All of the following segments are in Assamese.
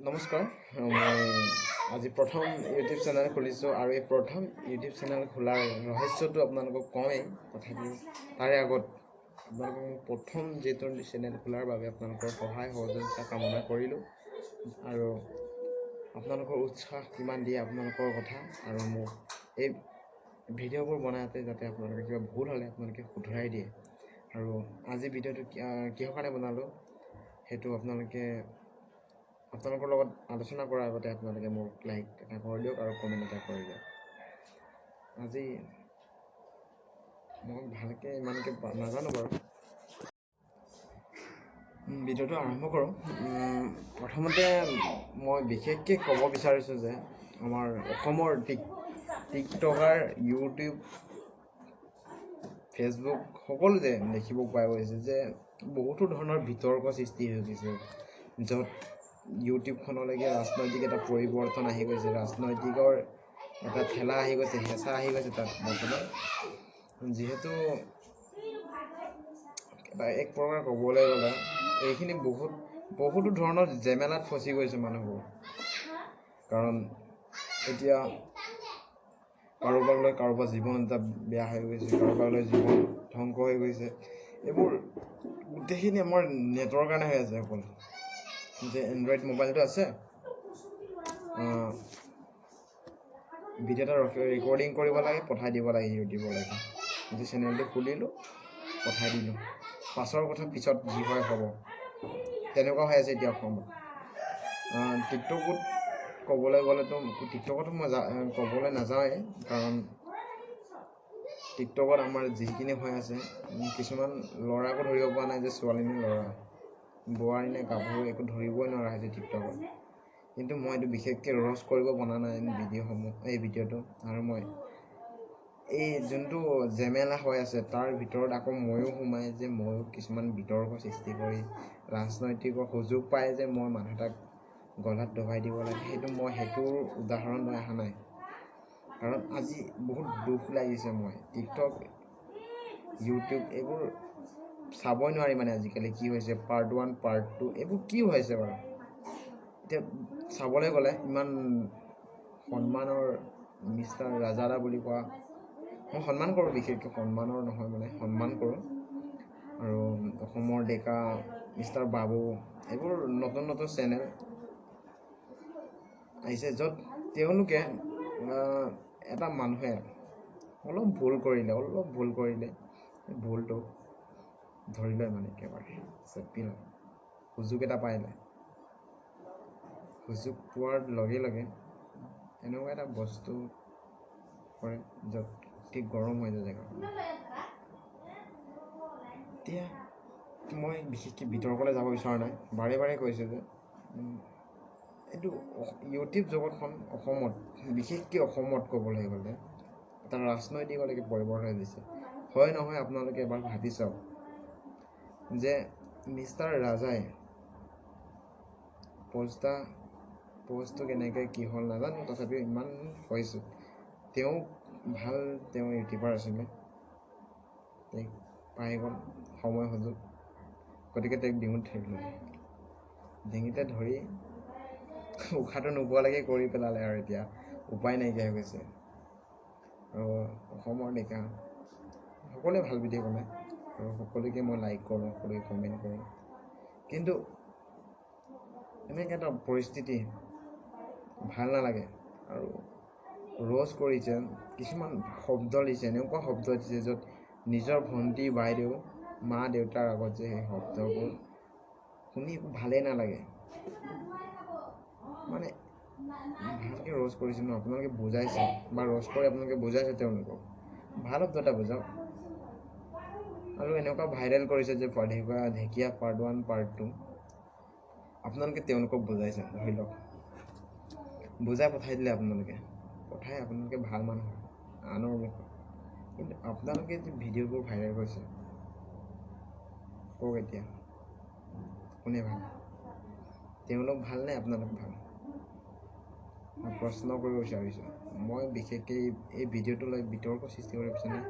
নমস্কাৰ মই আজি প্ৰথম ইউটিউব চেনেল খুলিছোঁ আৰু এই প্ৰথম ইউটিউব চেনেল খোলাৰ ৰহস্যটো আপোনালোকক কওঁৱেই তথাপিও তাৰে আগত আপোনালোকক মোক প্ৰথম যিটো চেনেল খোলাৰ বাবে আপোনালোকৰ সহায় সহযোগিতা কামনা কৰিলোঁ আৰু আপোনালোকৰ উৎসাহ কিমান দিয়ে আপোনালোকৰ কথা আৰু মোক এই ভিডিঅ'বোৰ বনাওঁতে যাতে আপোনালোকে কিবা ভুল হ'লে আপোনালোকে শুধৰাই দিয়ে আৰু আজি ভিডিঅ'টো কিহৰ কাৰণে বনালোঁ সেইটো আপোনালোকৰ লগত আলোচনা কৰাৰ আগতে আপোনালোকে মোক লাইক এটা কৰি দিয়ক আৰু কমেণ্ট এটা কৰি দিয়ক। আজি মই ভালকৈ ইমানকৈ নাজানো বাৰু। ভিডিঅ'টো আৰম্ভ কৰোঁ। প্ৰথমতে মই বিশেষকৈ ক'ব বিচাৰিছোঁ যে আমাৰ অসমৰ টিকটকাৰ ইউটিউব ফেচবুক সকলোতে দেখিব পোৱা গৈছে যে বহুতো ধৰণৰ বিতৰ্ক সৃষ্টি হৈ গৈছে, য'ত ইউটিউবখনলৈকে ৰাজনৈতিক এটা পৰিৱৰ্তন আহি গৈছে, ৰাজনৈতিকৰ এটা ঠেলা আহি গৈছে, হেঁচা আহি গৈছে তাত বৰ্তমান। যিহেতু এক প্ৰকাৰ ক'বলৈ গ'লে এইখিনি বহুতো ধৰণৰ জেমেলাত ফচি গৈছে মানুহবোৰ, কাৰণ এতিয়া কাৰোবাক লৈ কাৰোবাৰ জীৱন এটা বেয়া হৈ গৈছে, কাৰোবাক লৈ জীৱন ধ্বংস হৈ গৈছে। এইবোৰ গোটেইখিনি আমাৰ নেটৰ কাৰণে হৈ আছে। অকল যে এণ্ড্ৰইড মোবাইলটো আছে, ভিডিঅ' এটা ৰেকৰ্ডিং কৰিব লাগে, পঠাই দিব লাগে ইউটিউবলৈকে। যে চেনেলটো খুলিলোঁ, পঠাই দিলোঁ, পাছৰ কথা পিছত যি হয় হ'ব, তেনেকুৱা হৈ আছে এতিয়া অসমত। টিকটকত ক'বলৈ গ'লেতো টিকটকতো মই ক'বলৈ নাযাওঁৱেই, কাৰণ টিকটকত আমাৰ যিখিনি হৈ আছে, কিছুমান ল'ৰাকো ধৰিব পৰা নাই যে ছোৱালী নে ল'ৰা, বোৱাৰী নে গাভৰু, একো ধৰিবই নোৱাৰা হৈছে টিকটকত। কিন্তু মই এইটো বিশেষকৈ ৰ'ষ্ট কৰিব বনা নাই এই ভিডিঅ'টো, আৰু মই এই যোনটো জেমেলা হৈ আছে তাৰ ভিতৰত আকৌ ময়ো সোমাই যে ময়ো কিছুমান বিতৰ্ক সৃষ্টি কৰি ৰাজনৈতিকৰ সুযোগ পাই যে মই মানুহ এটাক গলাত দবাই দিব লাগে, সেইটোৰ উদাহৰণ লৈ অহা নাই। কাৰণ আজি বহুত দুখ লাগিছে, মই টিকটক ইউটিউব এইবোৰ চাবই নোৱাৰি মানে আজিকালি কি হৈছে, পাৰ্ট 1 পাৰ্ট 2 এইবোৰ কি হৈছে বাৰু। এতিয়া চাবলৈ গ'লে ইমান সন্মানৰ মিষ্টাৰ ৰাজাদা বুলি কোৱা, মই সন্মান কৰোঁ, বিশেষকৈ সন্মানৰ নহয় মানে সন্মান কৰোঁ, আৰু অসমৰ ডেকা মিষ্টাৰ বাবু, এইবোৰ নতুন নতুন চেনেল আহিছে য'ত তেওঁলোকে এটা মানুহে অলপ ভুল কৰিলে ভুলটো ধৰি লয়, মানে একেবাৰে চেপি লয়, সুযোগ এটা পাইলে, সুযোগ পোৱাৰ লগে লগে এনেকুৱা এটা বস্তু কৰে য'ত অতি গৰম হৈ যায় জেগাখন। এতিয়া মই বিশেষকৈ বিতৰ্কলৈ যাব বিচৰা নাই, বাৰে বাৰে কৈছোঁ যে এইটো ইউটিউব জগতখন অসমত, বিশেষকৈ অসমত ক'বলৈ গ'লে এটা ৰাজনৈতিকলৈকে পৰিৱৰ্তন দিছে। হয় নহয় আপোনালোকে এবাৰ ভাবি চাওক যে মিষ্টাৰ ৰাজাই পষ্টটো কেনেকৈ কি হ'ল নাজানো, তথাপিও ইমান হৈছোঁ, তেওঁ ইউটিউবাৰ আছিলে, তাইক পাই গ'ল সময় সুযোগ, গতিকে তাইক ডিঙিত ধৰিলে, ডিঙিতে ধৰি উশাহটো নোপোৱালৈকে কৰি পেলালে, আৰু এতিয়া উপায় নাইকিয়া হৈ গৈছে। আৰু অসমৰ ডেকা সকলোৱে ভাল ভিডিঅ' বনায়, আৰু সকলোকে মই লাইক কৰোঁ, সকলোকে কমেণ্ট কৰোঁ, কিন্তু এনেকৈ এটা পৰিস্থিতি ভাল নালাগে। আৰু ৰ'ষ্ট কৰিছে, কিছুমান শব্দ দিছে, এনেকুৱা শব্দ দিছে য'ত নিজৰ ভণ্টি বাইদেউ মা দেউতাৰ আগত যে সেই শব্দবোৰ শুনি ভালেই নালাগে। মানে ভালকৈ ৰ'ষ্ট কৰিছে ন, আপোনালোকে বুজাইছে বা ৰ'ষ্ট কৰি আপোনালোকে বুজাইছে তেওঁলোকক, ভাল শব্দ এটা বুজাওক। আৰু এনেকুৱা ভাইৰেল কৰিছে যে ঢেকীয়া পাৰ্ট 1 পাৰ্ট 2, আপোনালোকে তেওঁলোকক বুজাইছে, ধৰি লওক বুজাই পঠাই দিলে, আপোনালোকে ভাল মানুহ আনৰ মুখত, কিন্তু আপোনালোকে যে ভিডিঅ'বোৰ ভাইৰেল কৰিছে, কওক এতিয়া কোনে ভাল, তেওঁলোক ভাল নে আপোনালোক ভাল? মই প্ৰশ্ন কৰিব বিচাৰিছোঁ। মই বিশেষকৈ এই ভিডিঅ'টো লৈ বিতৰ্ক সৃষ্টি কৰিব বিচৰা নাই,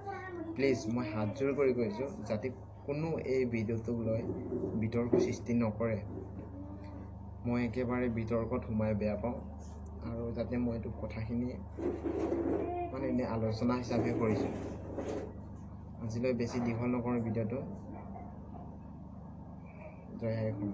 প্লিজ মই হাত জোৰ কৰি কৈছোঁ যাতে কোনো এই ভিডিঅ'টোক লৈ বিতৰ্ক সৃষ্টি নকৰে। মই একেবাৰে বিতৰ্কত সোমাই বেয়া পাওঁ আৰু যাতে মই এইটো কথাখিনি মানে এনে আলোচনা হিচাপে কৰিছোঁ। আজিলৈ বেছি দীঘল নকৰোঁ ভিডিঅ'টো। জয় আই অসম।